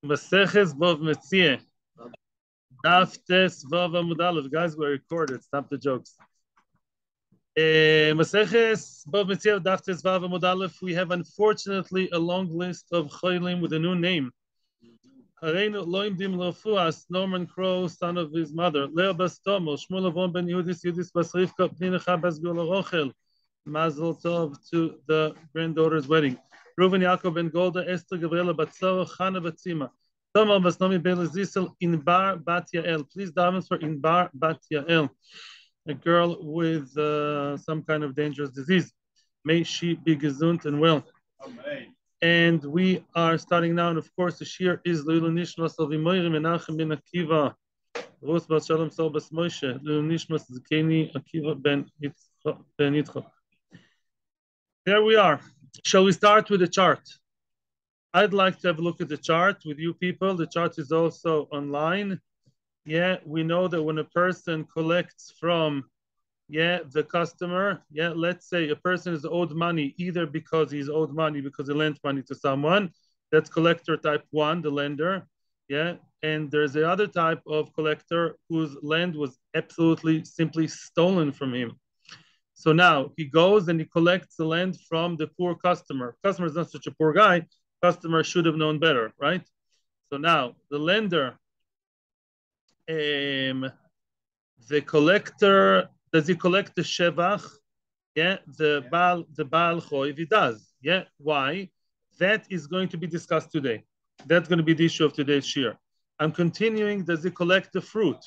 Maseches Bava Metzia. Daf Tes Vav Amud Aleph. Guys, we're recorded. Stop the jokes. Maseches Bava Metzia Daf Tes Vav Amud Aleph. We have unfortunately a long list of Cholim with a new name. Hareinu Loim Dim Lofuas, Norman Crow, son of his mother. Leo Bastomo, Shmuel Avon Ben Yudis, Yudis Bas Rivka, Pnina Chabas Gula Rochel. Mazel Tov to the granddaughter's wedding. Reuven Yaakov Ben Golda, Esther Gabriela Batzora, Chana Batzima. Tomar Basnomi Ben Zisel, Inbar Bat Yael. Please daven for Inbar Bat Yael, a girl with some kind of dangerous disease. May she be gesund and well. Amen. And we are starting now, and of course, the shiur is Leilu Nishmas of Imoyri Menachem Ben Akiva, Ros Bat Shalom Sol Bas Moshe, Leilu Nishmas Zekeni Akiva Ben Yitzchak. There we are. Shall we start with the chart? I'd like to have a look at the chart with you people. The chart is also online. Yeah, we know that when a person collects from the customer, let's say a person is owed money either because he's owed money because he lent money to someone. That's collector type 1, the lender. And there's the other type of collector whose land was absolutely simply stolen from him. So now he goes and he collects the land from the poor customer. Customer is not such a poor guy. Customer should have known better, right? So now the lender, the collector, does he collect the shevach? The Baal Choiv, he does. Why? That is going to be discussed today. That's going to be the issue of today's shiur. I'm continuing. Does he collect the fruit?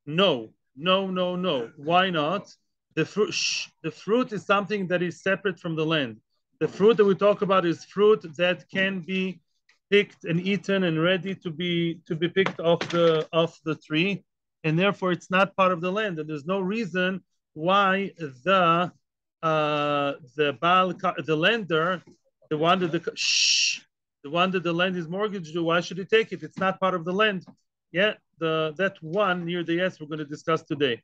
No. Why not? The fruit is something that is separate from the land. The fruit that we talk about is fruit that can be picked and eaten and ready to be picked off the tree, and therefore it's not part of the land. And there's no reason why the lender, the one that the land is mortgaged to, why should he take it? It's not part of the land. That one near the S we're going to discuss today.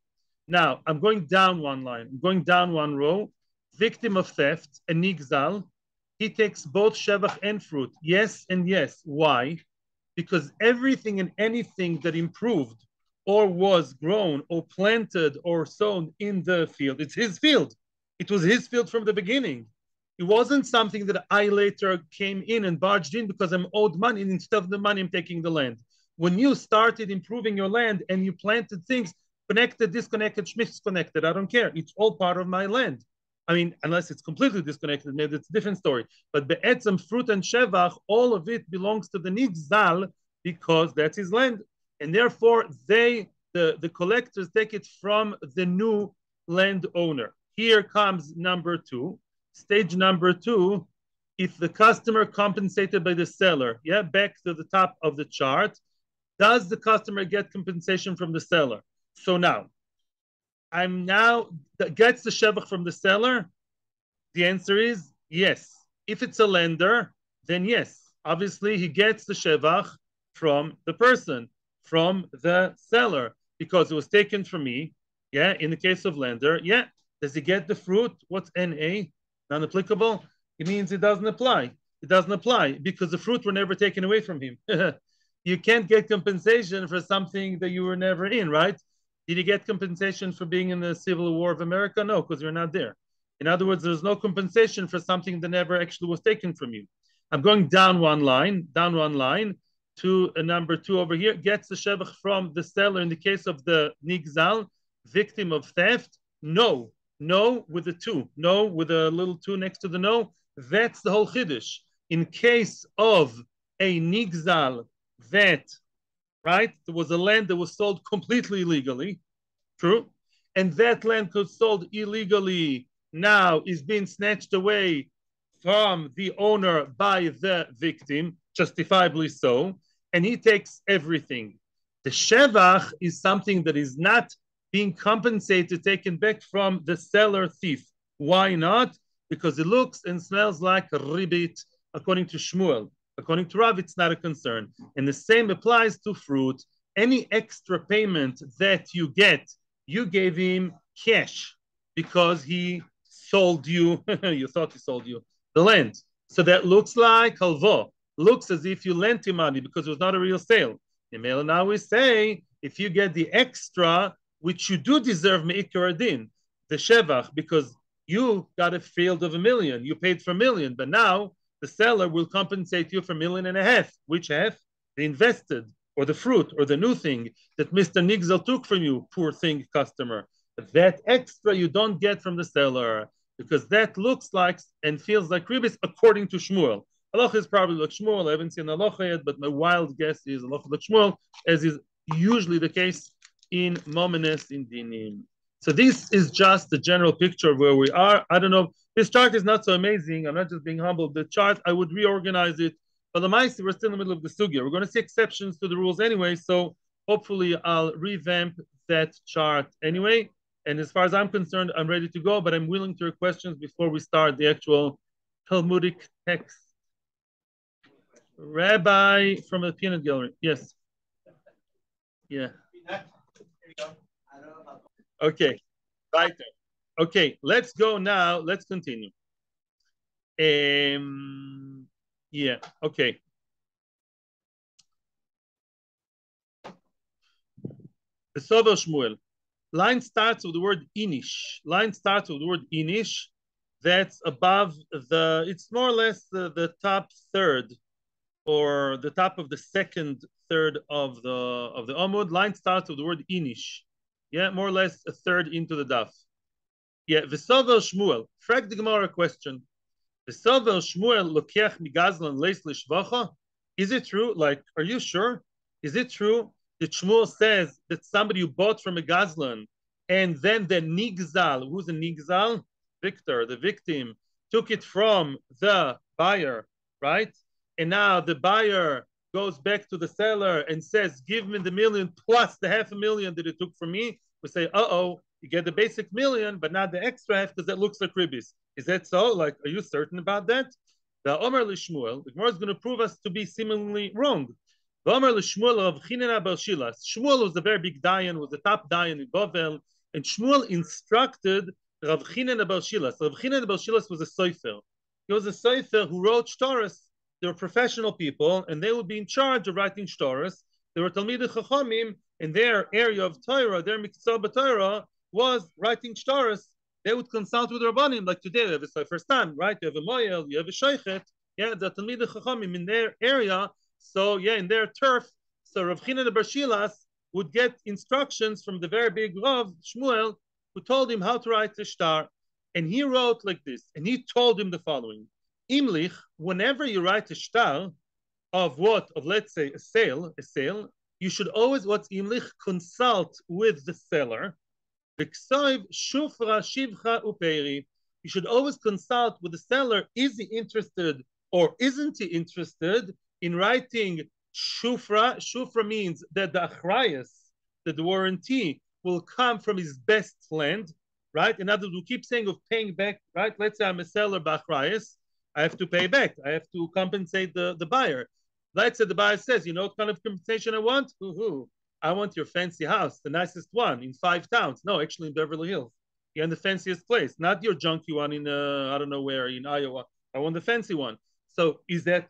Now, I'm going down one line. I'm going down one row. Victim of theft, a nigzal. He takes both shevach and fruit. Yes and yes. Why? Because everything and anything that improved or was grown or planted or sown in the field, it's his field. It was his field from the beginning. It wasn't something that I later came in and barged in because I'm owed money, and instead of the money, I'm taking the land. When you started improving your land and you planted things, connected, disconnected, disconnected, I don't care. It's all part of my land. I mean, unless it's completely disconnected, maybe it's a different story. But be'etzem, fruit and shevach, all of it belongs to the nigzal because that's his land. And therefore, the collectors take it from the new landowner. Here comes number 2. Stage number 2, if the customer compensated by the seller, back to the top of the chart, does the customer get compensation from the seller? So now, gets the shevach from the seller? The answer is yes. If it's a lender, then yes. Obviously, he gets the shevach from the person, from the seller, because it was taken from me. In the case of lender, does he get the fruit? What's NA? Non-applicable? It means it doesn't apply. It doesn't apply because the fruit were never taken away from him. You can't get compensation for something that you were never in, right? Did you get compensation for being in the Civil War of America? No, because you're not there. In other words, there's no compensation for something that never actually was taken from you. I'm going down one line to a number 2 over here. Gets the shevach from the seller in the case of the nigzal, victim of theft. No with a 2. No with a little 2 next to the no. That's the whole chiddush. In case of a nigzal that, right, there was a land that was sold completely illegally, true, and that land was sold illegally now is being snatched away from the owner by the victim, justifiably so, and he takes everything. The shevach is something that is not being compensated, taken back from the seller thief. Why not? Because it looks and smells like ribbit, according to Shmuel. According to Rav, it's not a concern. And the same applies to fruit. Any extra payment that you get, you gave him cash because he sold you, you thought he sold you, the land. So that looks like halvo. looks as if you lent him money because it was not a real sale. Now we say, if you get the extra, which you do deserve me'ikar adin, the shevach, because you got a field of 1,000,000, you paid for 1,000,000, but now the seller will compensate you for 1.5 million. Which half? The invested, or the fruit, or the new thing that Mr. Nigzel took from you, poor thing customer. That extra you don't get from the seller, because that looks like and feels like Ribbis according to Shmuel. Halacha is probably like Shmuel. I haven't seen Halacha yet, but my wild guess is Halacha like Shmuel, as is usually the case in Momenes in Dinim. So this is just the general picture of where we are. I don't know. This chart is not so amazing. I'm not just being humble. The chart, I would reorganize it. But the Maisi, we're still in the middle of the sugya. We're going to see exceptions to the rules anyway. So hopefully I'll revamp that chart anyway. And as far as I'm concerned, I'm ready to go, but I'm willing to your questions before we start the actual Talmudic text. Rabbi from the peanut gallery. Yes. Yeah. Okay. Right there. Okay. Let's go now. Let's continue. Yeah. Okay. The Sover Shmuel. Line starts with the word inish. Line starts with the word inish. That's above the, it's more or less the top third, or the top of the second third of the Amud. Line starts with the word inish. Yeah, more or less a third into the daf. Yeah, v'sovel Shmuel. Frag the Gemara question. V'sovel Shmuel lokiach migazlan leis lishvacha. Is it true? Like, are you sure? Is it true that Shmuel says that somebody who bought from a gazlan and then the nigzal, who's a nigzal? Victor, the victim, took it from the buyer, right? And now the buyer goes back to the seller and says, give me the 1,000,000 plus the 500,000 that it took from me. We say, uh-oh, you get the basic 1,000,000, but not the extra half because that looks like Ribbis. Is that so? Like, are you certain about that? The Omer Lishmuel, the Gemara is going to prove us to be seemingly wrong. The Omer Lishmuel of Chinena Bershilas. Shmuel was a very big dayan, was the top dayan in Bavel, and Shmuel instructed Rav Chinen Bershilas. Rav Chinen Bershilas was a soifer. He was a soifer who wrote shtaros. They were professional people, and they would be in charge of writing shtaros. They were Talmidei Chachamim, and their area of Torah, their Miktzah b'Torah, was writing shtaros. They would consult with Rabbanim, like today, they have a soifer stand, right? You have a moyel, you have a sheichet, yeah, the Talmidei Chachamim in their area, so yeah, in their turf. So Rav Chinen Bershilas would get instructions from the very big Rav, Shmuel, who told him how to write the shtar. And he wrote like this, and he told him the following. Imlich, whenever you write a shtar of what? Of, let's say, a sale, you should always, what's imlich? Consult with the seller. V'ksoiv shufra shivcha upeiri. You should always consult with the seller. Is he interested or isn't he interested in writing shufra? Shufra means that the achrayas, that the warranty, will come from his best land, right? In other words, we keep saying of paying back, right? Let's say I'm a seller b'achrayas. I have to pay back. I have to compensate the buyer. Let's say the buyer says, you know what kind of compensation I want? I want your fancy house, the nicest one in 5 towns. No, actually in Beverly Hills. You're in the fanciest place, not your junky one in I don't know where in Iowa. I want the fancy one. So is that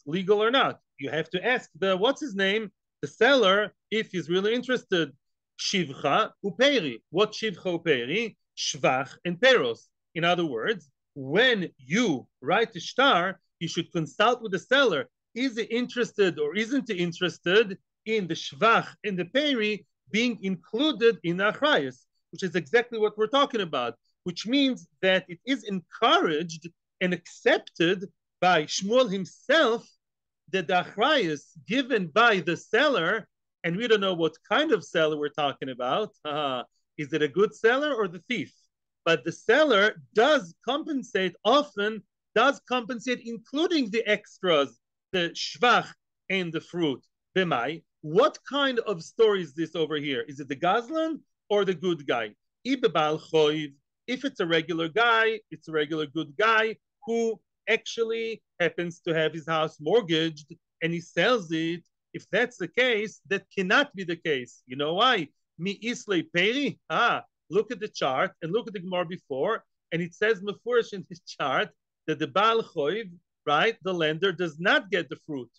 legal or not? You have to ask the what's his name, the seller, if he's really interested. Shivcha upeiri. What shivcha upeiri? Shvach and peros. In other words, when you write a shtar, you should consult with the seller. Is he interested or isn't he interested in the shvach and the peri being included in the achrayas, which is exactly what we're talking about, which means that it is encouraged and accepted by Shmuel himself that the achrayas given by the seller, and we don't know what kind of seller we're talking about. Is it a good seller or the thief? But the seller does compensate, often does compensate, including the extras, the shvach and the fruit. B'mai, what kind of story is this over here? Is it the gazlan or the good guy? If it's a regular guy, it's a regular good guy who actually happens to have his house mortgaged and he sells it. If that's the case, that cannot be the case. You know why? Mi islay peri. Look at the chart and look at the Gemara before, and it says mefurish in this chart that the Baal Choiv, right? The lender does not get the fruit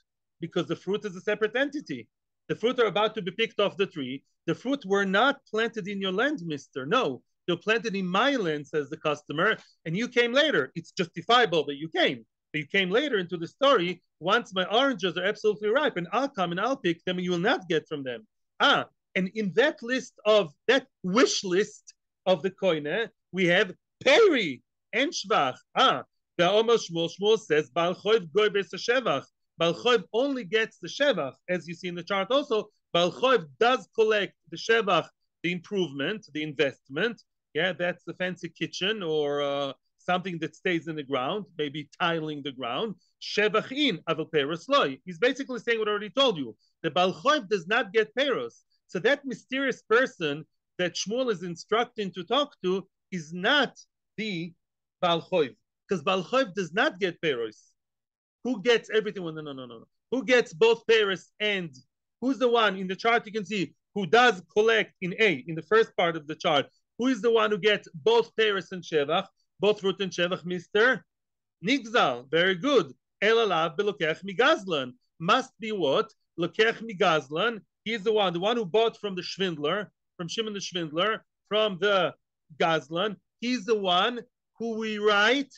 because the fruit is a separate entity. The fruit are about to be picked off the tree. The fruit were not planted in your land, mister. No, they're planted in my land, says the customer, and you came later. It's justifiable that you came. But you came later into the story once my oranges are absolutely ripe, and I'll come and I'll pick them, and you will not get from them. And in that list of that wish list of the koine, we have peri and shvach. The almost Shmuel says Bal Choiv goy bes shevach. Bal Choiv only gets the shevach, as you see in the chart. Also, Bal Choiv does collect the shevach, the improvement, the investment. Yeah, that's the fancy kitchen or something that stays in the ground, maybe tiling the ground. Shevachin aval peros loy. He's basically saying what I already told you. The Bal Choiv does not get peros. So that mysterious person that Shmuel is instructing to talk to is not the Bal Choiv, because Bal Choiv does not get peros. Who gets everything? No. Who gets both peros and who's the one in the chart you can see who does collect in A, in the first part of the chart? Who is the one who gets both peros and shevach, both root and shevach, Mr. Nigzal? Very good. Elalav belokech migazlan. Must be what? Lokech migazlan. He's the one who bought from the Schwindler, from Shimon the Schwindler, from the Gazlan. He's the one who we write.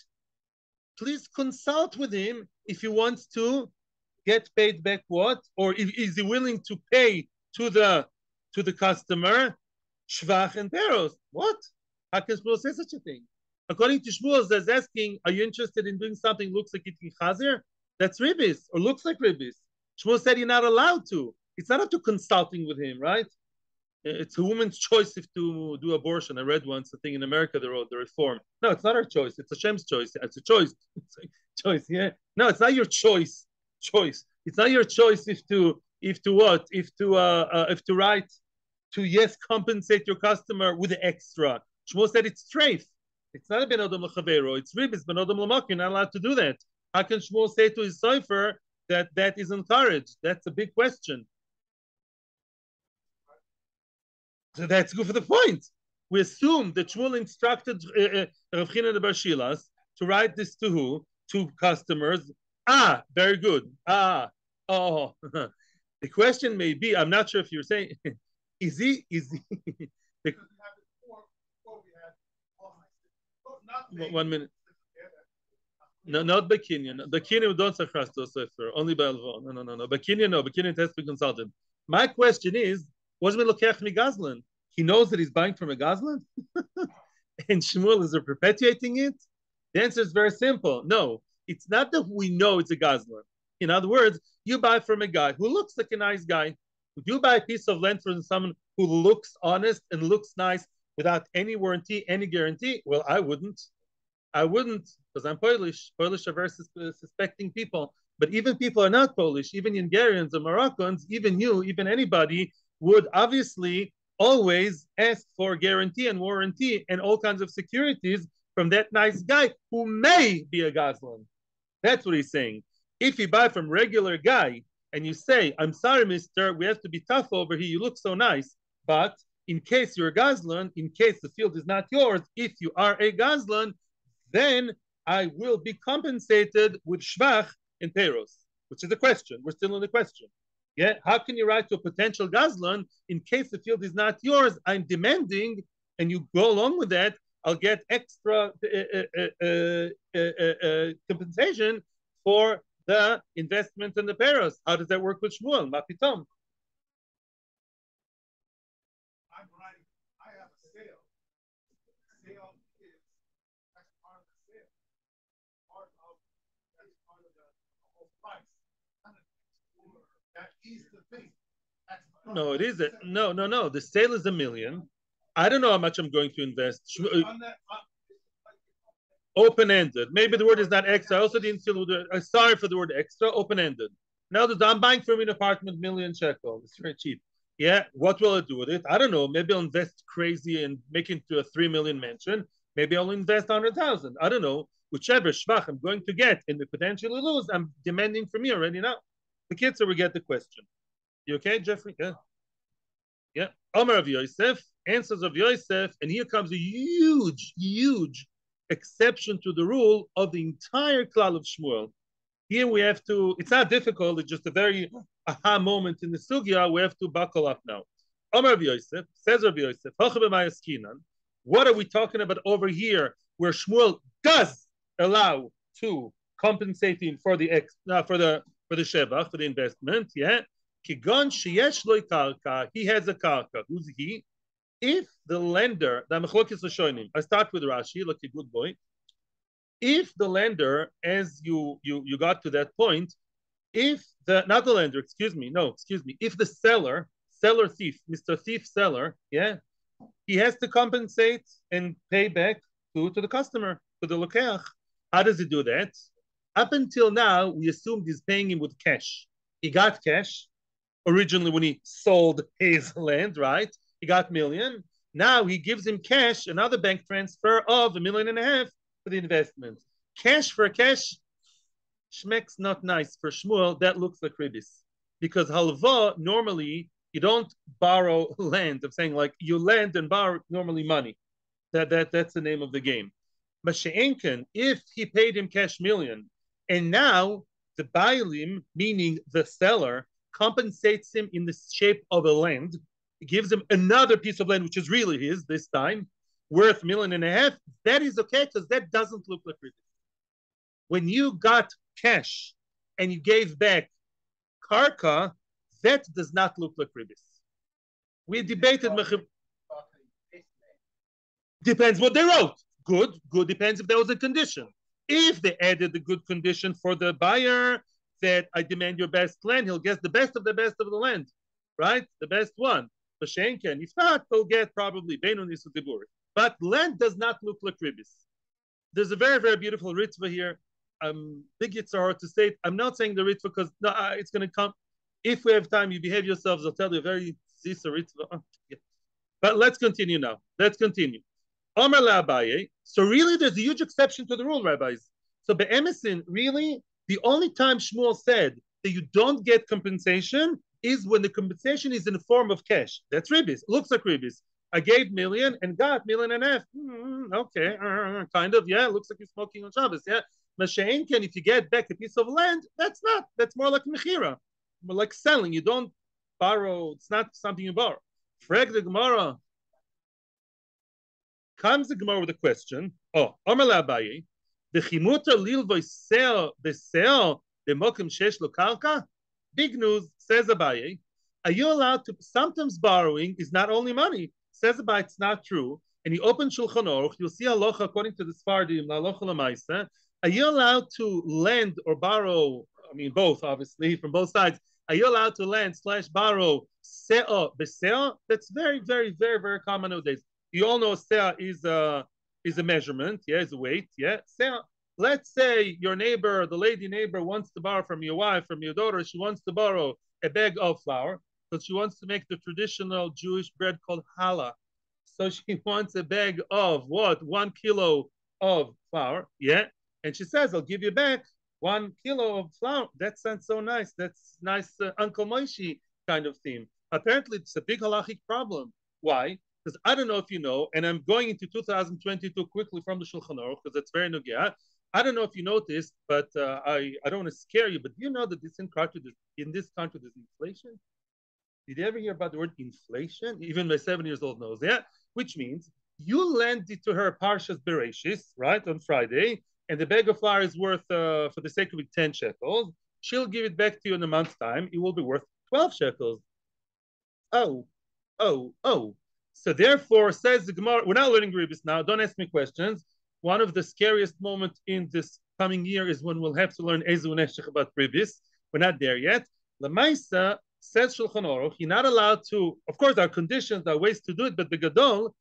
Please consult with him if he wants to get paid back what, or is he willing to pay to the customer shvach and peros? What? How can Shmuel say such a thing? According to Shmuel, he's asking, are you interested in doing something looks like eating chazer? That's Ribbis, or looks like Ribbis. Shmuel said you're not allowed to. It's not up to consulting with him, right? It's a woman's choice if to do abortion. I read once a thing in America they wrote the reform. No, it's not our choice. It's Hashem's choice. It's a choice. It's a choice. Yeah. No, it's not your choice. It's not your choice if to write to yes compensate your customer with the extra. Shmuel said it's strafe. It's not a ben adam l'chavero. It's Ribbis ben adam l'mak. You're not allowed to do that. How can Shmuel say to his sofer that is encouraged? That's a big question. So that's good for the point. We assume that Shmuel instructed Rav China de Bar Shilas to write this to who? To customers. Very good. The question may be, I'm not sure if you're saying, is he, the, 1 minute. No, not Bekinyan. Bekinyan don't say only by Alvon. No. Bekinyan has to be consulted. My question is, what's Melokech Migazlan? He knows that he's buying from a Gazlan? And Shmuel is perpetuating it? The answer is very simple. No, it's not that we know it's a Gazlan. In other words, you buy from a guy who looks like a nice guy. Would you buy a piece of land from someone who looks honest and looks nice without any warranty, any guarantee? Well, I wouldn't, because I'm Polish. Polish are very suspecting people. But even people are not Polish, even Hungarians or Moroccans, even you, even anybody would obviously always ask for guarantee and warranty and all kinds of securities from that nice guy who may be a Gazlan. That's what he's saying. If you buy from regular guy and you say, I'm sorry, mister, we have to be tough over here. You look so nice. But in case you're a Gazlan, in case the field is not yours, if you are a Gazlan, then I will be compensated with shvach and peros, which is the question. We're still in the question. Yeah, how can you write to a potential Gazlan in case the field is not yours? I'm demanding, and you go along with that. I'll get extra compensation for the investment in the peros. How does that work with Shmuel? Mapitom. I'm writing. I have a sale. Sale is that's part of the sale. That's part of the whole price. That is the thing. No, it isn't. No. The sale is $1 million. I don't know how much I'm going to invest. Open-ended. Maybe the word is not extra. I also didn't feel sorry for the word extra. Open-ended. Now that I'm buying from an apartment, million shekel. It's very cheap. Yeah. What will I do with it? I don't know. Maybe I'll invest crazy and make it into a 3 million mansion. Maybe I'll invest 100,000. I don't know. Whichever shvach I'm going to get and the potentially lose, I'm demanding from you already now. The kids will get the question. You okay, Jeffrey? Yeah. Omer of Yosef, answers of Yosef, and here comes a huge exception to the rule of the entire klal of Shmuel. Here we have to, it's not difficult, it's just a very aha moment in the sugya. We have to buckle up now. Omar Rabbi Yosef, says Rabbi Yosef, what are we talking about over here where Shmuel does allow to compensate him for the for the shevach, for the investment, yeah? Kigon sheyesh loy karka, he has a karka. Who's he? If the lender, I start with Rashi, like a good boy. If the lender, as you got to that point, if the not the lender, excuse me, if the seller thief, Mr. Thief seller, yeah, he has to compensate and pay back to the customer, to the lokeach. How does he do that? Up until now, we assumed he's paying him with cash. He got cash originally when he sold his land, right? He got million. Now he gives him cash, another bank transfer of 1.5 million for the investment. Cash for cash, schmecks not nice. For Shmuel, that looks like Ribbis. Because halva, normally, you don't borrow land. I'm saying like you lend and borrow normally money. That's the name of the game. Masha'enken, if he paid him cash million, and now the bailim, meaning the seller, compensates him in the shape of a land, gives him another piece of land, which is really his this time, worth 1.5 million, that is okay because that doesn't look like Ribbis. When you got cash and you gave back karka, that does not look like Ribbis. We debated. Depends what they wrote. Good depends if there was a condition. If they added the good condition for the buyer that I demand your best land, he'll get the best of the land, right? The best one. Bashenken. If not, he'll get probably Beinunis Dibur. But land does not look like Ribbis. There's a very, very beautiful ritva here. Big yitzhar to say it. I'm not saying the ritva because no, it's going to come. If we have time, you behave yourselves. I'll tell you a very zisa ritva. Yeah. But let's continue now. Let's continue. Omar Abaye. So really, there's a huge exception to the rule, rabbis. So be'emesin, really, the only time Shmuel said that you don't get compensation is when the compensation is in the form of cash. That's Ribbis. Looks like Ribbis. I gave million and got 1.5 million. Okay, kind of. Yeah, looks like you're smoking on Shabbos. Yeah. Masha'enken, if you get back a piece of land, that's more like mechira, more like selling. You don't borrow. It's not something you borrow. Frag the Gemara. Comes the Gemara with a question. Oh, Amar Abaye, the chimuta lil v'seo the mokim shesh lo karka. Big news, says Abaye. Are you allowed to? Sometimes borrowing is not only money. Says Abaye, it's not true. And you open Shulchan Aruch, you'll see halacha according to the Sfardim, halacha lemaisa. Are you allowed to lend or borrow? I mean, both, obviously, from both sides. Are you allowed to lend / borrow seo b'seo? That's very, very, very, very common nowadays. You all know seo is a measurement, yeah, is a weight, yeah. Seo. Let's say your neighbor, the lady neighbor, wants to borrow from your wife, from your daughter. She wants to borrow a bag of flour because she wants to make the traditional Jewish bread called challah. So she wants a bag of what? 1 kilo of flour, yeah. And she says, I'll give you back 1 kilo of flour. That sounds so nice. That's nice Uncle Moshe kind of theme. Apparently, it's a big halachic problem. Why? Because I don't know if you know, and I'm going into 2022 quickly from the Shulchan Aruch because it's very nugia. I don't know if you noticed, but I don't want to scare you, but do you know that in this country there's inflation? Did you ever hear about the word inflation? Even my 7 years old knows, yeah? Which means you lend it to her Parshas Bereshis, right, on Friday, and the bag of flour is worth, for the sake of it, 10 shekels. She'll give it back to you in a month's time. It will be worth 12 shekels. Oh. So therefore, says the Gemara, we're not learning Ribbis now. Don't ask me questions. One of the scariest moments in this coming year is when we'll have to learn Ezu Neshech about Ribbis. We're not there yet. Lamaisa says Shulchan Aruch, you're not allowed to, of course, there are conditions, there are ways to do it, but the Gadol,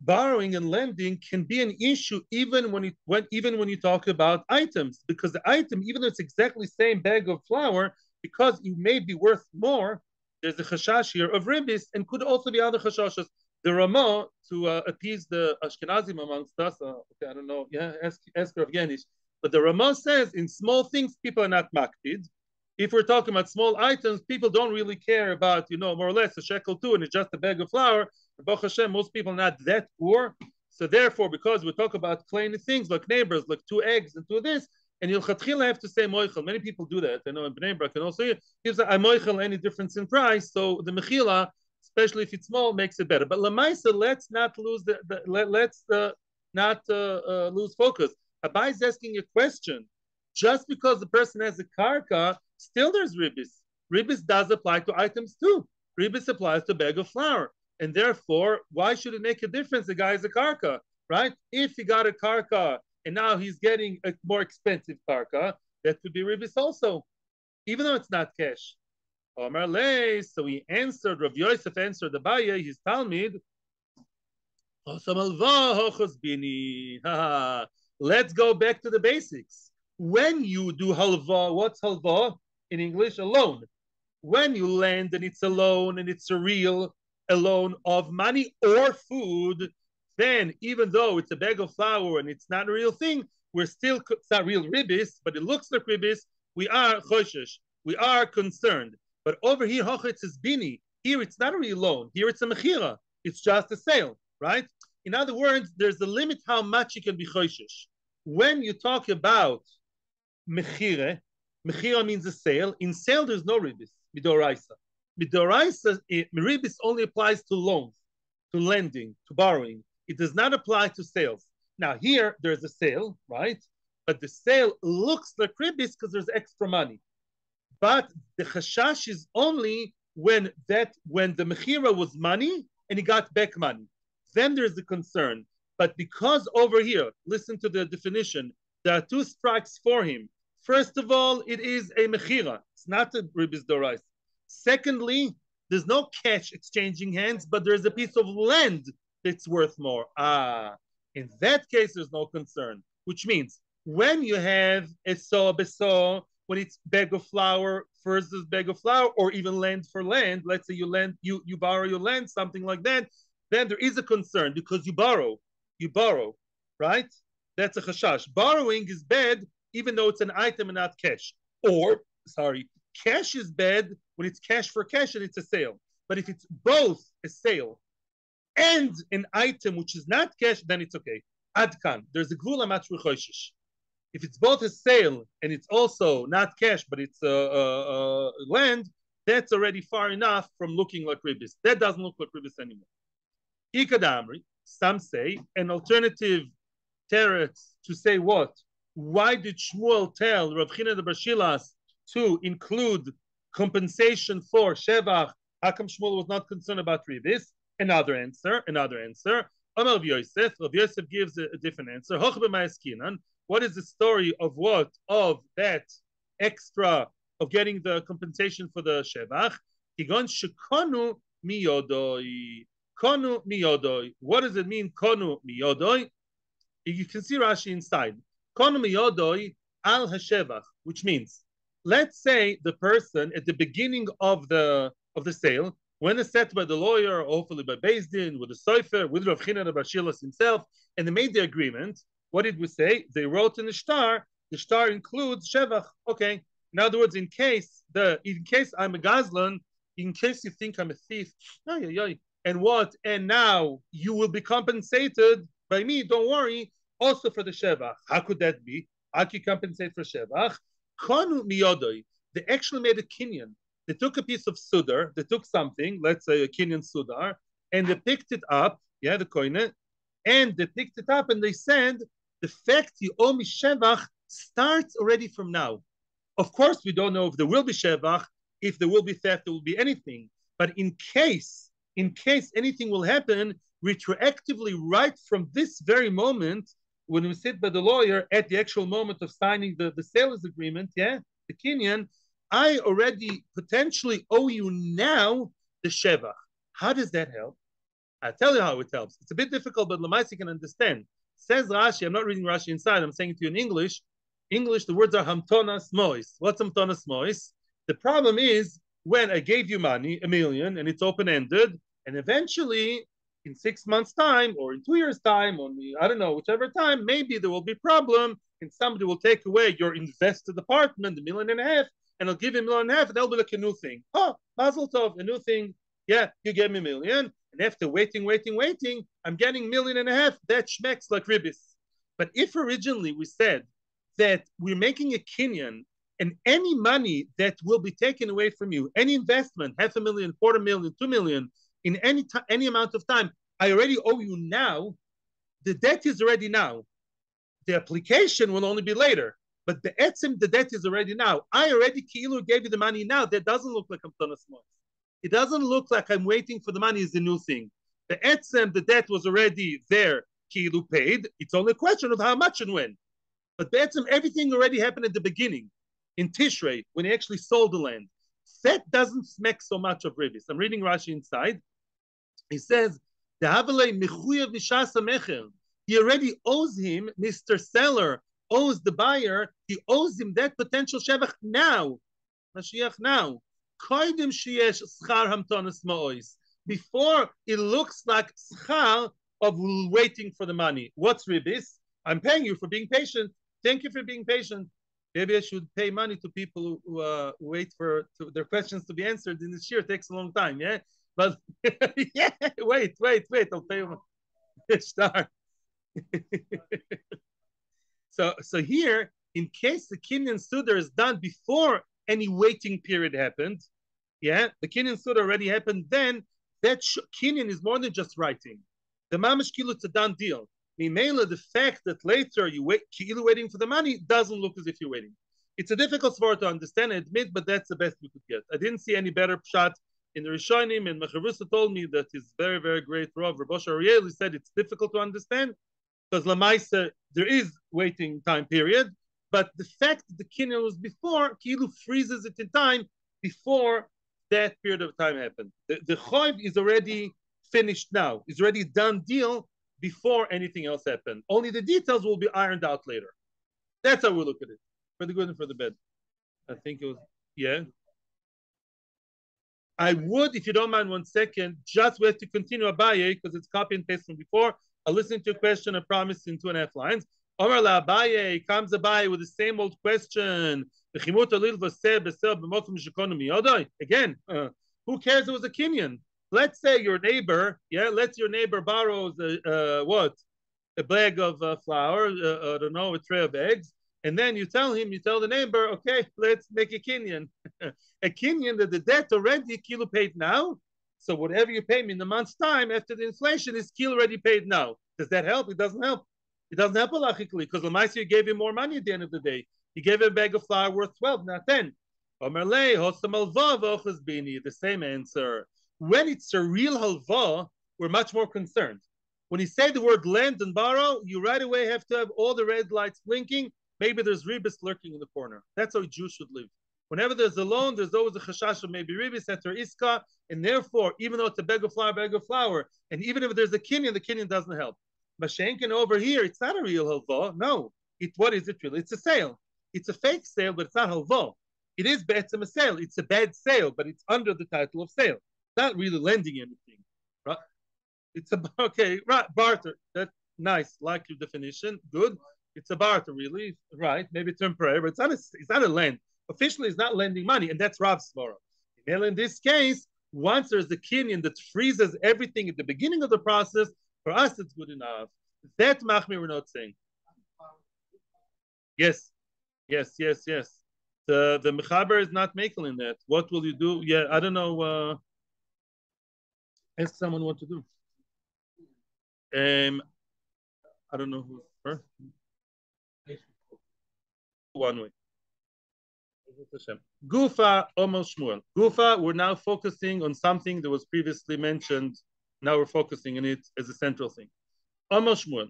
borrowing and lending can be an issue even when you talk about items, because the item, even though it's exactly the same bag of flour, because it may be worth more, there's a chashash here of Ribbis, and could also be other chashashas. The Ramah, to appease the Ashkenazim amongst us, okay, I don't know, yeah, ask Rav Yenish, but the Ramah says in small things people are not makpid. If we're talking about small items, people don't really care about, more or less a shekel too, and it's just a bag of flour. Baruch Hashem, most people are not that poor. So therefore, because we talk about plain things like neighbors, like 2 eggs and 2 this, And you'll have to say moichel. Many people do that. I know in Bnei Brak and also here, gives a moichel any difference in price. So the mechila, especially if it's small, makes it better. But lamaisa, let's not lose let's not lose focus. Abai is asking a question. Just because the person has a karka, still there's ribbis. Ribbis does apply to items too. Ribbis applies to a bag of flour. And therefore, why should it make a difference? The guy has a karka, right? If he got a karka and now he's getting a more expensive karka, that could be ribbis also, even though it's not cash. Omar Lei, so he answered, Rav Yosef answered the Abaye, his Talmud. Let's go back to the basics. When you do halva, what's halva in English? A loan. When you lend and it's a loan and it's a loan of money or food, then even though it's a bag of flour and it's not a real thing, it's not real ribbis, but it looks like ribbis, we are choshesh, we are concerned. But over here, hochetz is bini. Here it's not a real loan. Here it's a mechira. It's just a sale, right? In other words, there's a limit how much you can be choshesh. When you talk about mechira means a sale. In sale, there's no ribbis, midoraisa. Midoraisa, ribbis only applies to loans, to lending, to borrowing. It does not apply to sales. Now here, there's a sale, right? But the sale looks like ribbis because there's extra money. But the chashash is only when the mechira was money and he got back money. Then there's the concern. But because over here, listen to the definition, there are two strikes for him. First of all, it is a mechira. It's not a ribbis dorais. Secondly, there's no cash exchanging hands, but there's a piece of land that's worth more. In that case, there's no concern, which means when you have a beso, when it's bag of flour versus bag of flour, or even land for land, let's say you borrow your land, something like that, then there is a concern because you borrow, right? That's a chashash. Borrowing is bad, even though it's an item and not cash. Or, cash is bad when it's cash for cash and it's a sale. But if it's both a sale and an item which is not cash, then it's okay. Adkan. There's a gvul amatru choishish. If it's both a sale and it's also not cash, but it's land, that's already far enough from looking like ribbis. That doesn't look like ribbis anymore. Ikadamri, some say, an alternative teretz to say what? Why did Shmuel tell Rav China de Barshilas to include compensation for Shevach? How come Shmuel was not concerned about ribbis? Another answer. Amar Rav Yosef gives a different answer. What is the story of what? Of that extra, of getting the compensation for the Shevach? Kigon shekonu miyodoi. Konu miyodoi. What does it mean, konu miyodoi? You can see Rashi inside. Konu miyodoi al hashevach, which means, let's say the person at the beginning of the sale, when it's set by the lawyer, hopefully by Beis Din, with the sofer, with Rav China de Barshilas himself, and they made the agreement. What did we say? They wrote in the shtar includes shevach. Okay. In other words, in case I'm a gazlan, in case you think I'm a thief, and what? And now you will be compensated by me. Don't worry. Also for the shevach. How could that be? How can you compensate for shevach? Konu miyodoi. They actually made a kinyan. They took a piece of sudar. They took something, let's say a kinyan sudar, and they picked it up. Yeah, the koine, and they picked it up and they said, the fact you owe me shevach starts already from now. Of course, we don't know if there will be shevach, if there will be theft, there will be anything. But in case anything will happen, retroactively, right from this very moment, when we sit by the lawyer at the actual moment of signing the sales agreement, the kinyan, I already potentially owe you now the shevach. How does that help? I'll tell you how it helps. It's a bit difficult, but Lamaisi can understand. Says Rashi, I'm not reading Rashi inside, I'm saying it to you in English. English, the words are hamtonas mois. What's hamtonas mois? The problem is when I gave you money, $1 million, and it's open-ended, and eventually in 6 months' time, or in 2 years' time, or I don't know, whichever time, maybe there will be a problem, and somebody will take away your invested apartment, $1.5 million, and I'll give you $1.5 million, and that'll be like a new thing. Oh, Mazel Tov, a new thing. Yeah, you gave me $1 million. And after waiting, I'm getting $1.5 million. That schmecks like ribbis. But if originally we said that we're making a kinyan, and any money that will be taken away from you, any investment, 500,000, 250,000, 2 million, in any amount of time, I already owe you now. The debt is already now. The application will only be later. But the debt is already now. I already gave you the money now. That doesn't look like I'm Tonas Mois. It doesn't look like I'm waiting for the money is the new thing. The debt was already there, kilu paid. It's only a question of how much and when. But everything already happened at the beginning, in Tishrei, when he actually sold the land. That doesn't smack so much of Ribbis. I'm reading Rashi inside. He says, he already owes him, Mr. Seller owes the buyer, he owes him that potential shevach now. Mashiach now. Before it looks like schar of waiting for the money. What's Ribbis? I'm paying you for being patient. Thank you for being patient. Maybe I should pay money to people who wait for their questions to be answered in this year. It takes a long time, yeah? But yeah, wait. I'll pay you. Start. So here, in case the Kinyan Sudar is done before any waiting period happened, yeah, the Kinyan Sudar already happened, then that Kinyan is more than just writing. The Mamash Kilu, it's a done deal. Mimela, the fact that later you waiting for the money doesn't look as if you're waiting. It's a difficult word to understand, I admit, but that's the best we could get. I didn't see any better shot in the Rishonim, and Mecharusa told me that his very, very great Rav Rabosha Ariel said it's difficult to understand because Lamaisa, there is waiting time period, but the fact that the Kinyan was before, Kilu freezes it in time before that period of time happened. The Choiv is already finished now. It's already a done deal before anything else happened. Only the details will be ironed out later. That's how we look at it. For the good and for the bad. I think it was, yeah. I would, if you don't mind 1 second, just we have to continue Abaye because it's copy and paste from before. I'll listen to your question, I promise, in 2.5 lines. Omar la Abaye comes Abaye with the same old question. Again, who cares it was a Kinyan? Let's say your neighbor, let's your neighbor borrows a bag of flour, I don't know, a tray of eggs, and then you tell the neighbor, okay, let's make a Kinyan. A Kinyan that the debt already kilo paid now, so whatever you pay me in a month's time after the inflation is kilo already paid now. Does that help? It doesn't help. It doesn't help halachically because Lamaisi gave him more money at the end of the day. He gave him a bag of flour worth 12, not 10. The same answer. When it's a real halva, we're much more concerned. When you say the word lend and borrow, you right away have to have all the red lights blinking. Maybe there's Ribbis lurking in the corner. That's how a Jew should live. Whenever there's a loan, there's always a chashash of maybe Ribbis, that's her iska, and therefore, even though it's a bag of flour, and even if there's a Kinyan, the Kinyan doesn't help. Mashenkin over here, it's not a real halva. No. What is it really? It's a sale. It's a fake sale, but it's not halva. It is betzim a sale. It's a bad sale, but it's under the title of sale. It's not really lending anything. Right? It's a barter. That's nice. Like your definition. Good. It's a barter, really. Right. Maybe temporary, but it's not a lend. Officially, it's not lending money, and that's Rav's svara. In this case, once there's a Kinyan that freezes everything at the beginning of the process, for us, it's good enough. That machmir we're not saying. Yes. The mechaber is not making in that. What will you do? Yeah, I don't know. Ask someone what to do. I don't know who. Her? One way. Gufa almost Shmuel. Gufa, we're now focusing on something that was previously mentioned. Now we're focusing on it as a central thing. Almost Shmuel.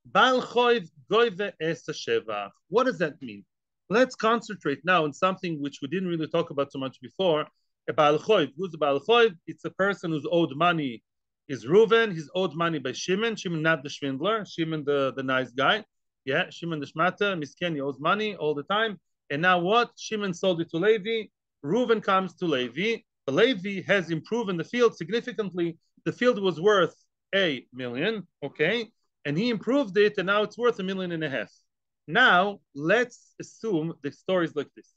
Baal choiv goive es shevach. What does that mean? Let's concentrate now on something which we didn't really talk about so much before. A Baal choiv. Who's a Baal choiv? It's a person who's owed money. Is Reuven. He's owed money by Shimon. Shimon, not the Schwindler. Shimon, the nice guy. Yeah, Shimon the Shmata. Misken, he owes money all the time. And now what? Shimon sold it to Levi. Reuven comes to Levi. Levi has improved in the field significantly. The field was worth $1 million, okay? And he improved it, and now it's worth $1.5 million. Now, let's assume the story is like this.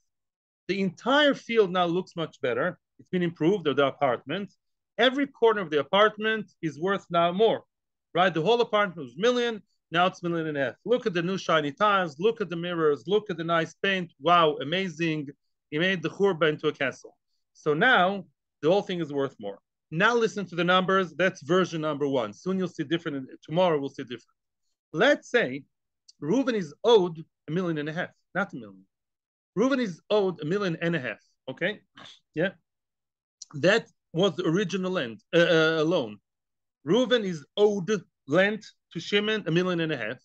The entire field now looks much better. It's been improved, or the apartment. Every corner of the apartment is worth now more, right? The whole apartment was $1 million. Now it's 1.5 million. Look at the new shiny tiles. Look at the mirrors. Look at the nice paint. Wow, amazing. He made the churba into a castle. So now the whole thing is worth more. Now listen to the numbers. That's version number one. Soon you'll see different. Tomorrow we'll see different. Let's say Reuven is owed 1.5 million, not a million. Reuven is owed 1.5 million. Okay, yeah, that was the original loan. Reuven is owed lent to Shimon 1.5 million.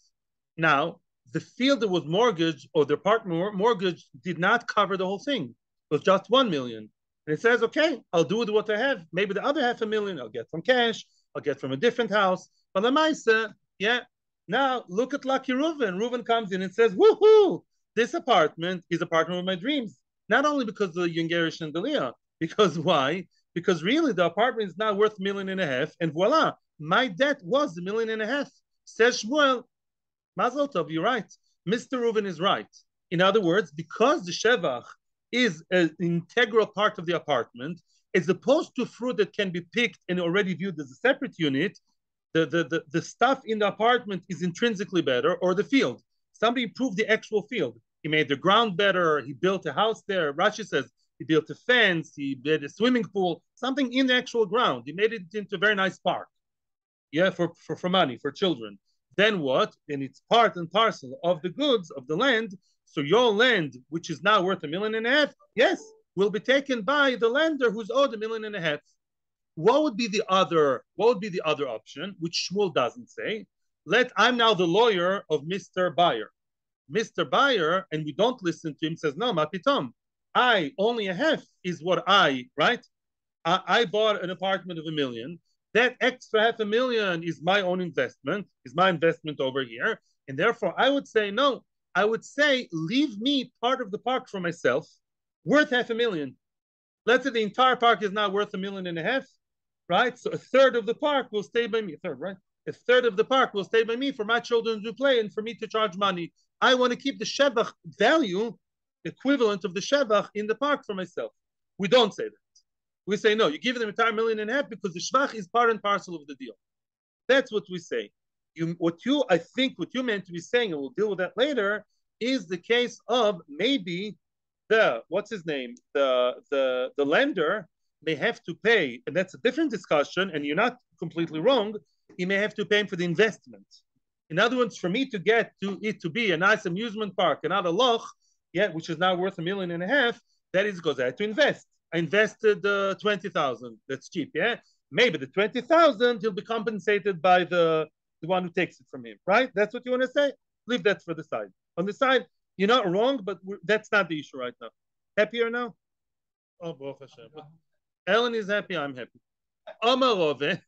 Now the field that was mortgaged or the apartment mortgage did not cover the whole thing. It was just 1 million. And it says, okay, I'll do with what I have. Maybe the other 500,000 I'll get from cash. I'll get from a different house. But the Maisa, yeah. Now look at lucky Reuven. Reuven comes in and says, woohoo, this apartment is apartment of my dreams. Not only because of the Yungerish and Dalia, because why? Because really the apartment is now worth 1.5 million, and voila, my debt was 1.5 million. Says Shmuel, Mazel Tov, you're right. Mr. Reuven is right. In other words, because the Shevach is an integral part of the apartment, as opposed to fruit that can be picked and already viewed as a separate unit, the stuff in the apartment is intrinsically better, or the field. Somebody improved the actual field. He made the ground better. He built a house there. Rashi says he built a fence. He made a swimming pool, something in the actual ground. He made it into a very nice park. Yeah, for money, for children. Then what? Then it's part and parcel of the goods of the land. So your land, which is now worth 1.5 million, yes, will be taken by the lender who's owed 1.5 million. What would be the other option, which Shmuel doesn't say? I'm now the lawyer of Mr. Buyer. Mr. Buyer, and we don't listen to him, says, no, mapitom. I only a half is what right? I bought an apartment of 1 million. That extra 500,000 is my own investment, is my investment over here. And therefore, I would say, no, I would say, leave me part of the park for myself, worth 500,000. Let's say the entire park is now worth 1.5 million, right? So a third of the park will stay by me, a third, right? A third of the park will stay by me for my children to play and for me to charge money. I want to keep the shevach value, equivalent of the shevach, in the park for myself. We don't say that. We say, no, you give them entire 1.5 million because the shvach is part and parcel of the deal. That's what we say. I think what you meant to be saying, and we'll deal with that later, is the case of maybe the lender may have to pay, and that's a different discussion, and you're not completely wrong, he may have to pay him for the investment. In other words, for me to get to it to be a nice amusement park and not a loch, yeah, which is now worth 1.5 million, that is because I had to invest. I invested 20,000. That's cheap, yeah. Maybe the 20,000 he'll be compensated by the one who takes it from him, right? That's what you want to say. Leave that for the side. On the side, you're not wrong, but that's not the issue right now. Happier now? Oh, Baruch Hashem. Ellen is happy. I'm happy. Omar Rove.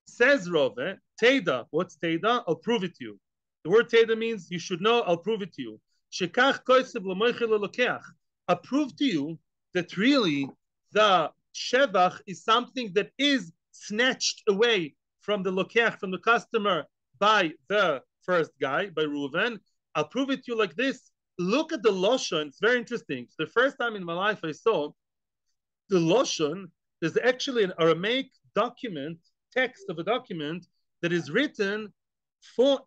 Says Rove, Teda. What's Teda? I'll prove it to you. The word Teda means you should know. I'll prove it to you. Shekach koisev l'moichel lokeach. I'll prove to you that really the shevach is something that is snatched away from the lokeach, from the customer, by the first guy, by Reuven. I'll prove it to you like this. Look at the Loshon. It's very interesting. It's the first time in my life I saw the Loshon. There's actually an Aramaic text of a document that is written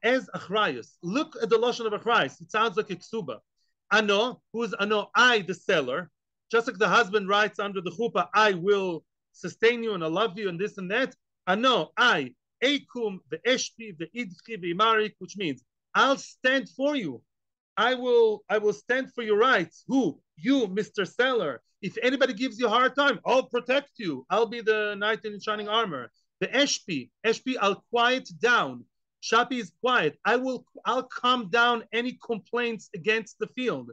as achrayus. Look at the Loshon of achrayus. It sounds like a ksuba. Ano, who is Ano? I, the seller. Just like the husband writes under the chuppah, I will sustain you and I love you and this and that. Ano, I, Ekum, the Eshpi, the Idchi, the Imarik, which means I'll stand for you. I will stand for your rights. Who? You, Mr. Seller. If anybody gives you a hard time, I'll protect you. I'll be the knight in shining armor. The Eshpi, I'll quiet down. Shapi is quiet. I'll calm down any complaints against the field.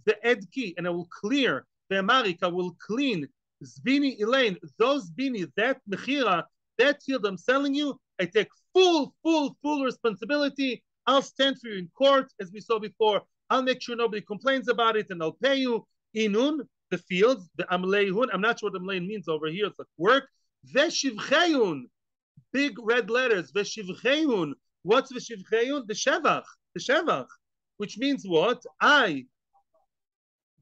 The Edki, and I will clear. The Amarik, I will clean. Zbini Elaine, those bini, that mechira, that field I'm selling you, I take full responsibility. I'll stand for you in court, as we saw before. I'll make sure nobody complains about it, and I'll pay you. Inun, the fields, the amleihun. I'm not sure what amleihun means over here. It's like work. Veshivcheyun, big red letters. Veshivcheyun. What's veshivcheyun? The shevach, which means what?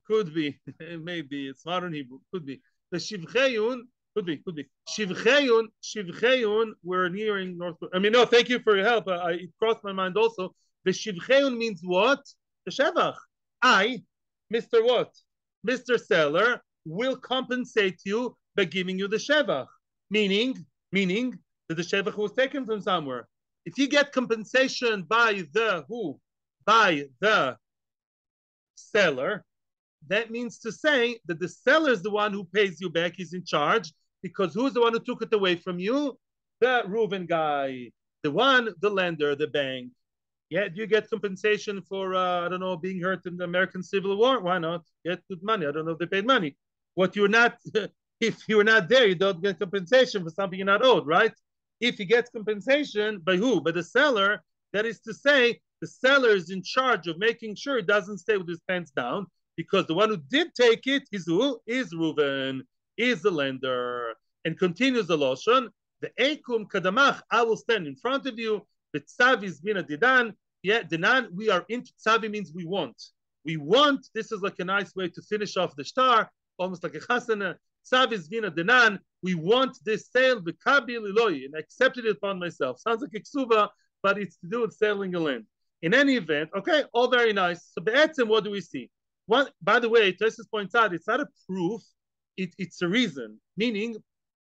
Could be, maybe it's modern Hebrew. Could be the shivcheyun. Could be. Shivcheyun, we're nearing North. I mean, no, thank you for your help. It crossed my mind also. The Shivcheyun means what? The Shevach. I, Mr. What? Mr. Seller, will compensate you by giving you the Shevach. Meaning that the Shevach was taken from somewhere. If you get compensation by the who? By the seller, that means to say that the seller is the one who pays you back. He's in charge because who's the one who took it away from you? The Reuven guy, the lender, the bank. Yeah, do you get compensation for I don't know, being hurt in the American Civil War? Why not? Get good money. I don't know if they paid money. What you're not, if you're not there, you don't get compensation for something you're not owed, right? If he gets compensation by who? By the seller. That is to say, the seller is in charge of making sure it doesn't stay with his pants down, because the one who did take it is who? Is Reuven, is the lender. And continues the Lashon, the Ekum Kadamach, I will stand in front of you. The Tzav is Bina Didan. Yeah, Dinan, we are into Tzavi means we want. We want, this is like a nice way to finish off the star, almost like a chasana. Tzav is Bina Dinan. We want this sale, B'kabi Liloi, and I accepted it upon myself. Sounds like a ksuba, but it's to do with selling a land. In any event, okay, all very nice. So be'etzem, what do we see? One, by the way, Tosis points out, it's not a proof, it's a reason. Meaning,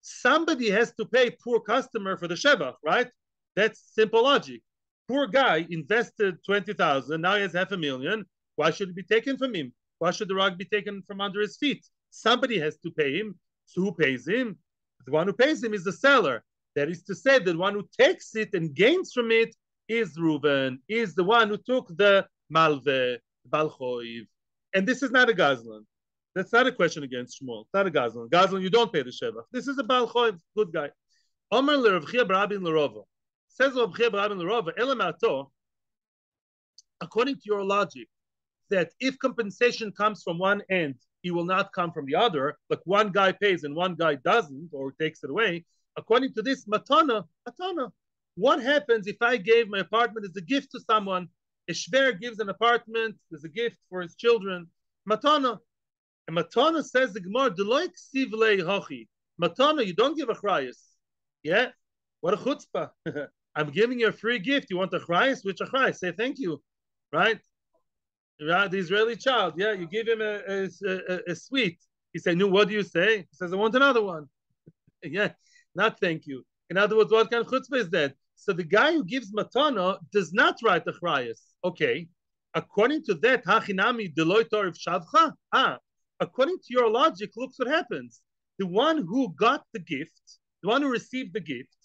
somebody has to pay poor customer for the shevach, right? That's simple logic. Poor guy invested 20,000, now he has 500,000. Why should it be taken from him? Why should the rug be taken from under his feet? Somebody has to pay him. So who pays him? The one who pays him is the seller. That is to say, the one who takes it and gains from it is Reuven, is the one who took the malve, balchoiv. And this is not a gazlan. That's not a question against Shmuel. It's not a gazlan. Gazlan, you don't pay the shevach. This is a balchoiv, good guy. Omer le Rav Chia bar Rabin l'Rova. Says Rav Chia bar Rabin l'Rova, elamato, according to your logic, that if compensation comes from one end, it will not come from the other, like one guy pays and one guy doesn't, or takes it away. According to this, matana, what happens if I gave my apartment as a gift to someone? A shver gives an apartment as a gift for his children. Matana. And matana says the Gemara, Deloik sivlei hochi. Matana, you don't give a chrayas. Yeah? What a chutzpah. I'm giving you a free gift. You want a chrayas? Which a chrayas? Say thank you. Right? The Israeli child, yeah, you give him a sweet. He said, no, what do you say? He says, I want another one. Yeah, not thank you. In other words, what kind of chutzpah is that? So the guy who gives matana does not write the chrayas. Okay. According to that, hachinami deloy torif shavcha. According to your logic, look what happens. The one who got the gift, the one who received the gift,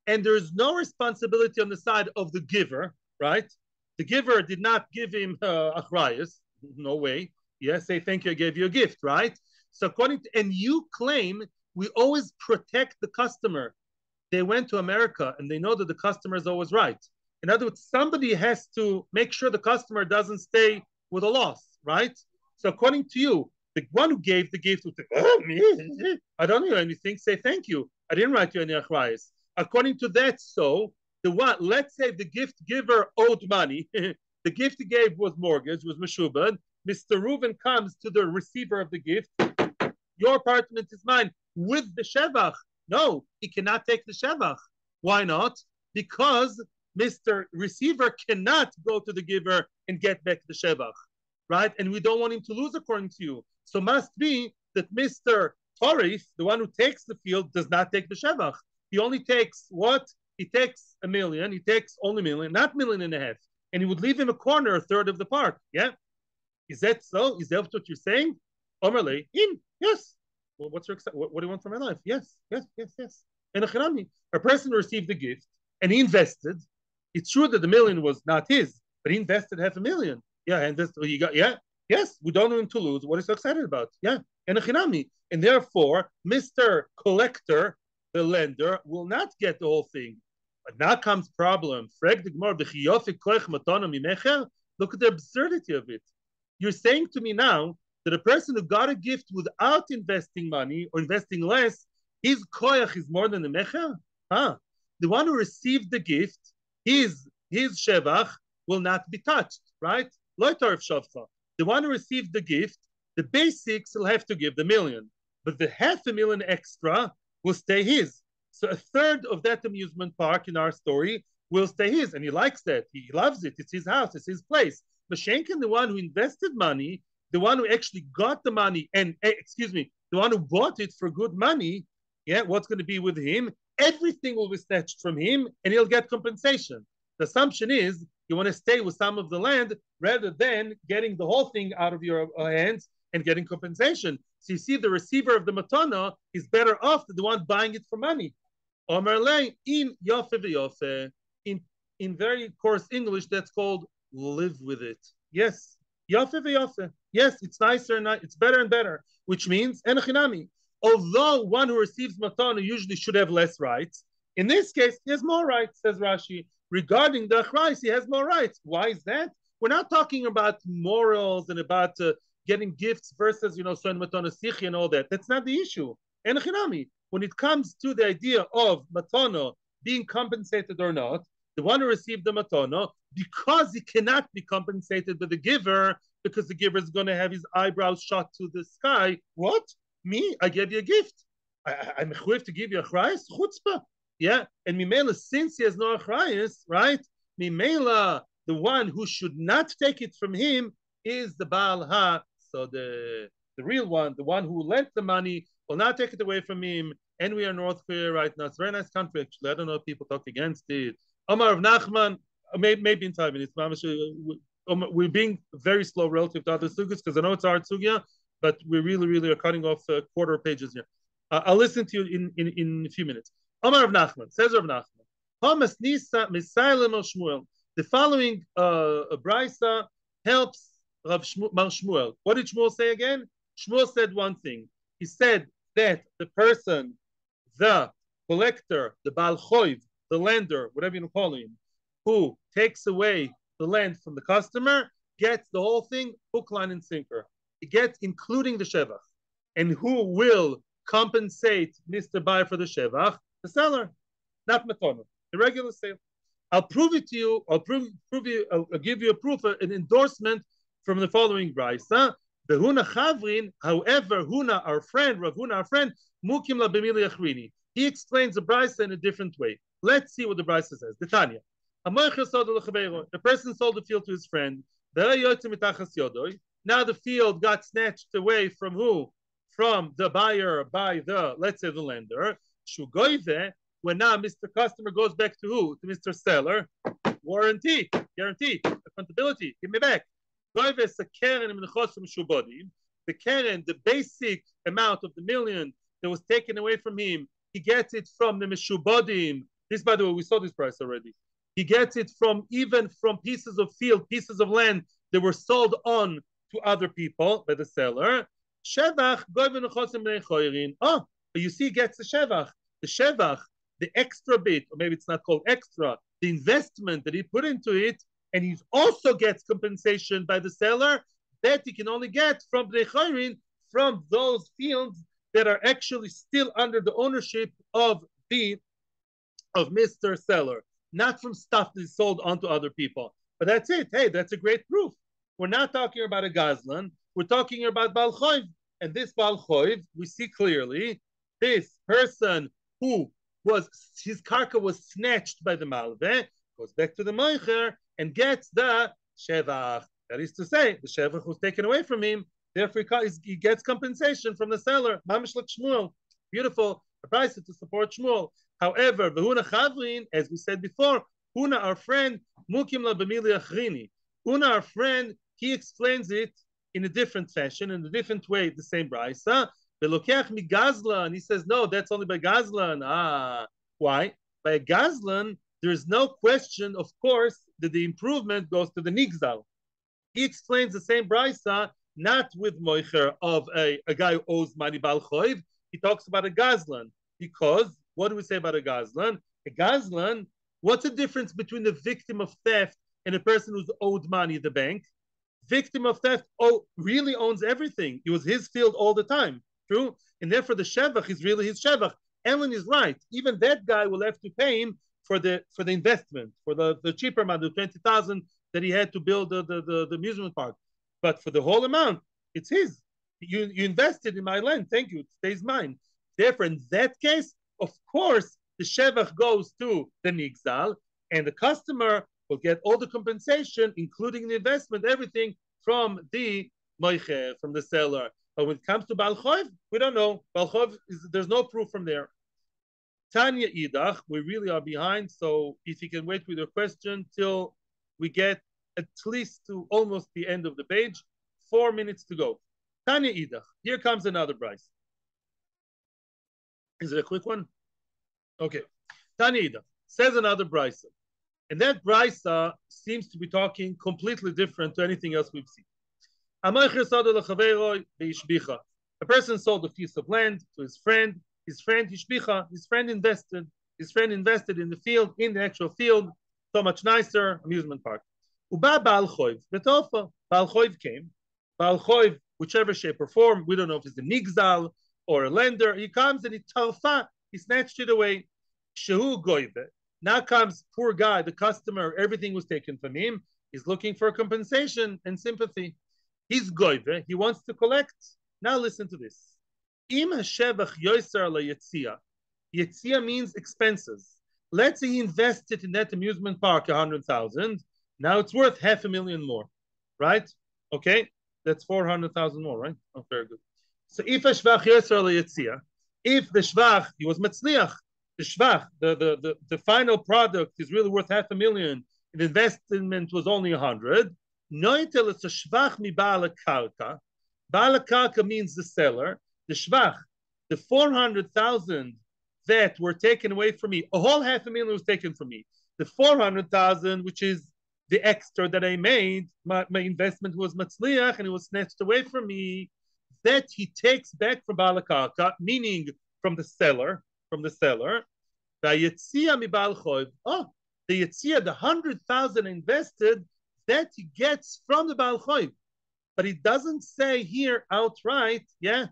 and there's no responsibility on the side of the giver, right? The giver did not give him achrayas. No way. Yes, say thank you, I gave you a gift, right? So according to, and you claim we always protect the customer. They went to America and they know that the customer is always right. In other words, somebody has to make sure the customer doesn't stay with a loss, right? So according to you, the one who gave the gift would say, oh, me, I don't know anything, say thank you. I didn't write you any achrayas. According to that, so the one, let's say the gift giver owed money. The gift he gave was mortgage, was meshubad. Mr. Reuven comes to the receiver of the gift. Your apartment is mine with the shevach. No, he cannot take the shevach. Why not? Because Mr. Receiver cannot go to the giver and get back the shevach, right? And we don't want him to lose according to you. So must be that Mr. Torif, the one who takes the field, does not take the shevach. He only takes what? He takes 1 million. He takes only 1 million, not 1.5 million. And he would leave him a corner, a third of the park. Yeah? Is that so? Is that what you're saying? Omerle, in. Yes. Well, what do you want from my life? Yes. And a person received the gift and he invested. It's true that the 1 million was not his, but he invested 500,000. Yeah, and this you got. Yeah, yes. We don't want him to lose. What is so excited about? Yeah, and therefore, Mr. Collector, the lender, will not get the whole thing. But now comes problem. Look at the absurdity of it. You're saying to me now that a person who got a gift without investing money or investing less, his koyach is more than the mecher? The one who received the gift, his shevach will not be touched, right? The one who received the gift, the basics will have to give the 1 million. But the 500,000 extra, will stay his. So a third of that amusement park in our story will stay his, and he likes that. He loves it. It's his house. It's his place. But Shenkin, the one who invested money, the one who actually got the money, and excuse me, the one who bought it for good money, yeah, what's going to be with him? Everything will be snatched from him, and he'll get compensation. The assumption is you want to stay with some of the land rather than getting the whole thing out of your hands and getting compensation. So you see, the receiver of the matana is better off than the one buying it for money. In yofe v'yofe, in very coarse English, that's called live with it. Yes, yofe v'yofe. Yes, it's nicer and it's better and better, which means enochinami. Although one who receives matana usually should have less rights, in this case, he has more rights, says Rashi. Regarding the achrayus, he has more rights. Why is that? We're not talking about morals and about getting gifts versus, son matana sichi and all that. That's not the issue. Enochinami. When it comes to the idea of matana being compensated or not, the one who received the matana, because he cannot be compensated by the giver, because the giver is going to have his eyebrows shot to the sky. What? Me? I gave you a gift. I'm mechuyev to give you a achrayus? Chutzpah. Yeah. And Mimela, since he has no achrayus, right? Mimela, the one who should not take it from him is the Baal Ha. So the real one, the one who lent the money, will not take it away from him. And we are North Korea right now. It's a very nice country, actually. I don't know if people talk against it. Omar of Nachman, maybe in 5 minutes. We're being very slow relative to other sugyas because I know it's hard sugya, but we really are cutting off quarter pages here. I'll listen to you in a few minutes. Omar of Nachman, says Rav Nachman, Hamas Nisa Misailem El Shmuel. The following brisa helps Rav Shmuel. What did Shmuel say again? Shmuel said one thing. He said that the person, the collector, the Baal Choiv, the lender, whatever you call him, who takes away the land from the customer, gets the whole thing, hook, line, and sinker. He gets, including the shevach. And who will compensate Mr. Buyer for the shevach? The seller, not matana, the regular sale. I'll prove it to you. I'll give you a proof, an endorsement from the following brisa. The Huna Chavrin, however, Huna, our friend, Rav Huna, our friend, Mukim la b'mili achrini. He explains the brisa in a different way. Let's see what the brisa says. The Tanya. The person sold the field to his friend. Now the field got snatched away from who? From the buyer by the, let's say, the lender. When now Mr. Customer goes back to who? To Mr. Seller. Warranty, guarantee, accountability. Give me back. The keren, the basic amount of the million that was taken away from him, he gets it from the meshubodim. This, by the way, we saw this price already. He gets it even from pieces of field, pieces of land that were sold on to other people by the seller. Shevach, oh, but you see, he gets the shevach. The shevach, the extra bit, or maybe it's not called extra, the investment that he put into it, and he also gets compensation by the seller that he can only get from the chayrin, from those fields that are actually still under the ownership of Mr. Seller, not from stuff that is sold onto other people. But that's it. Hey, that's a great proof. We're not talking about a gazlan. We're talking about Baal Choiv. And this Baal Choiv, we see clearly, this person who his karka was snatched by the malveh, goes back to the moicher and gets the shevach. That is to say, the shevach was taken away from him. Therefore, he gets compensation from the seller. Mamish like Shmuel. Beautiful. A price to support Shmuel. However, Huna Chavrin, as we said before, Huna, our friend, Mukim la b'mili achrini. Huna, our friend, he explains it in a different fashion, in a different way, the same brisa. Velokeach mi gazlan. He says, no, that's only by gazlan. Why? By a gazlan, there is no question, of course, that the improvement goes to the nigzal. He explains the same brisa, not with moicher of a guy who owes money bal choiv. He talks about a gazlan. Because, what do we say about a gazlan? A gazlan, what's the difference between the victim of theft and a person who's owed money at the bank? Victim of theft really owns everything. It was his field all the time. True? And therefore the shevach is really his shevach. Ellen is right. Even that guy will have to pay him for the investment, for the cheaper amount, the 20,000 that he had to build the amusement park. But for the whole amount, it's his. You invested in my land. Thank you. It stays mine. Therefore, in that case, of course, the shevach goes to the nigzal, and the customer will get all the compensation, including the investment, everything from the moiche, from the seller. But when it comes to Baal Choiv, we don't know. Baal Choiv, there's no proof from there. Tanya Idach, we really are behind, so if you can wait with your question till we get at least to almost the end of the page, 4 minutes to go. Tanya Idach, here comes another Bryce. Is it a quick one? Okay. Tanya Idach says another Bryce. And that Bryce seems to be talking completely different to anything else we've seen. A person sold a piece of land to his friend. His friend invested. His friend invested in the field, in the actual field. So much nicer, amusement park. Uba Baal Choiv. Betofa. Baal Choiv came. Baal Choiv, whichever shape or form, we don't know if it's a nigzal or a lender. He comes and he talfa. He snatched it away. Shehu goive. Now comes poor guy, the customer. Everything was taken from him. He's looking for compensation and sympathy. He's goive. He wants to collect. Now listen to this. Im hashevach yoser la yetzia. Yetzia means expenses. Let's say he invested in that amusement park 100,000. Now it's worth 500,000 more, right? Okay, that's 400,000 more, right? Oh, very good. So if a shvach yoser la yetzia, if the shvach he was metzliach, the shvach, the final product is really worth 500,000. The investment was only 100. Noitel it's a shvach mi ba'al karka. Ba'al karka means the seller. The shvach, the 400,000 that were taken away from me, a whole 500,000 was taken from me. The 400,000, which is the extra that I made, my investment was matzliach and it was snatched away from me. That he takes back from Ba'al karka, meaning from the seller. The Yetzia, the 100,000 invested, that he gets from the Baal Choiv. But it doesn't say here outright, yeah.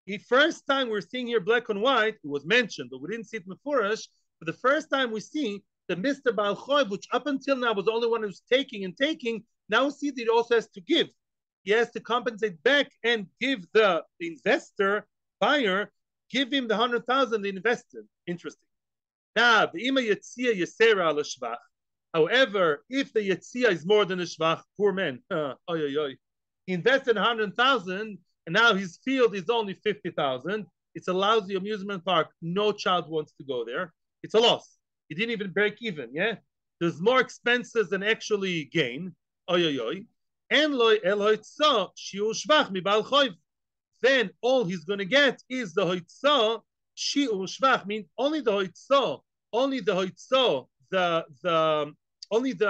The first time we're seeing here black and white, it was mentioned, but we didn't see it mefurish. For the first time we see that Mr. Baal Choiv, which up until now was the only one who's taking and taking, now we see that he also has to give. He has to compensate back and give the investor, buyer, give him the 100,000 they invested. Interesting. Now, the ima yetzia yesera al shvach. However, if the yetzia is more than a shvach, poor man, he invested 100,000 and now his field is only 50,000. It's a lousy amusement park. No child wants to go there. It's a loss. He didn't even break even. Yeah, there's more expenses than actually gain. And loy eloitza shiur shvach mi bal choiv. Then all he's going to get is the hoitzah shiur shvach. Mean only the hoitzah, only the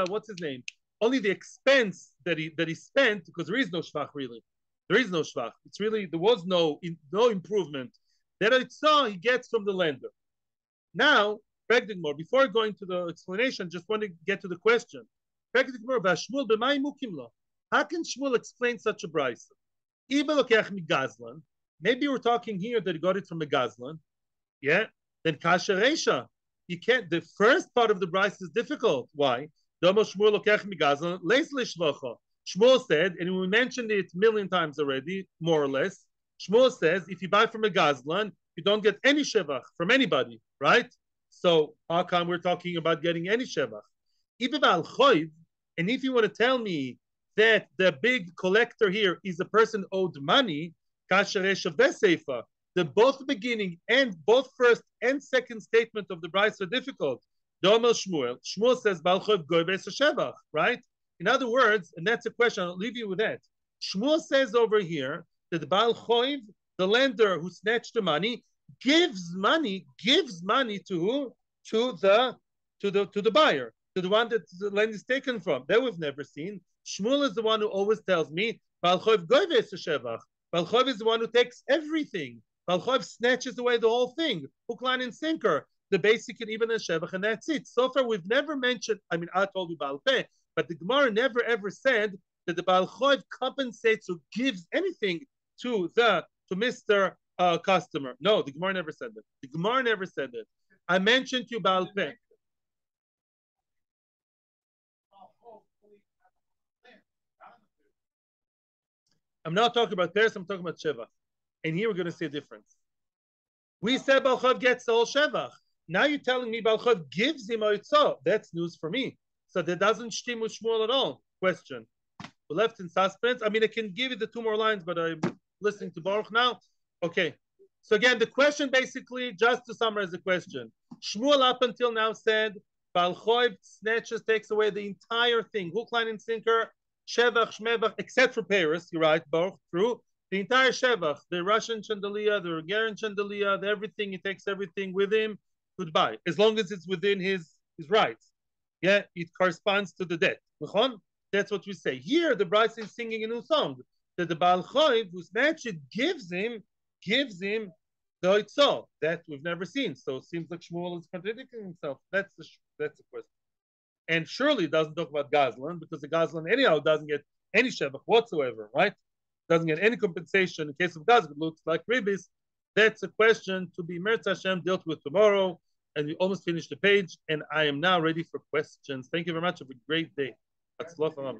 what's his name? Only the expense that he spent, because there is no shvach really. There is no shvach. It's really there was no improvement. That hoitzah he gets from the lender. Now, more before going to the explanation, just want to get to the question. How can Shmuel explain such a brayso? Maybe we're talking here that he got it from a gazlan. Yeah. Then kasha reisha. You can't. The first part of the brayso is difficult. Why? Shmuel said, and we mentioned it a million times already, more or less. Shmuel says, if you buy from a gazlan, you don't get any shevach from anybody, right? So how come we're talking about getting any shevach? And if you want to tell me that the big collector here is a person owed money, the both beginning and both first and second statement of the brayso are difficult. Shmuel says, right? In other words, and that's a question, I'll leave you with that. Shmuel says over here that the Baal Choiv, the lender who snatched the money, gives money to who? To the buyer, to the one that the land is taken from. That we've never seen. Shmuel is the one who always tells me, Baal Choiv goyves shevach. Baal Choiv is the one who takes everything. Baal Choiv snatches away the whole thing, hook, line, and sinker, the basic and even a shevach, and that's it. So far, we've never mentioned. I mean, I told you Baal Peh, but the Gemara never ever said that the Baal Choiv compensates or gives anything to Mr. Customer. No, the Gemara never said that. The Gemara never said that. I mentioned to you Baal Peh. I'm not talking about Paris, I'm talking about Sheva. And here we're going to see a difference. We said Balchov gets the whole Shevach. Now you're telling me Balchov gives him Oitzah. That's news for me. So that doesn't shtim with Shmuel at all. Question. We're left in suspense. I mean, I can give you the two more lines, but I'm listening to Baruch now. Okay. So again, the question basically, just to summarize the question, Shmuel up until now said, Balchov snatches, takes away the entire thing, hook, line, and sinker, Shevach, Shmevach, except for Paris. You're right, Baruch, true. The entire Shevach, the Russian chandelier, the Hungarian chandelier, the everything, he takes everything with him. Goodbye. As long as it's within his rights. Yeah, it corresponds to the debt. That's what we say. Here, the bride is singing a new song that the Baal Choiv, who snatched it, gives him the Oitzah that we've never seen. So it seems like Shmuel is contradicting himself. That's the question. And surely it doesn't talk about Gazlan, because the Gazlan anyhow doesn't get any Shevach whatsoever, right? Doesn't get any compensation. In case of Gazlan, it looks like Ribbis. That's a question to be Metzia Hashem dealt with tomorrow. And we almost finished the page, and I am now ready for questions. Thank you very much. Have a great day. Hatzlacha.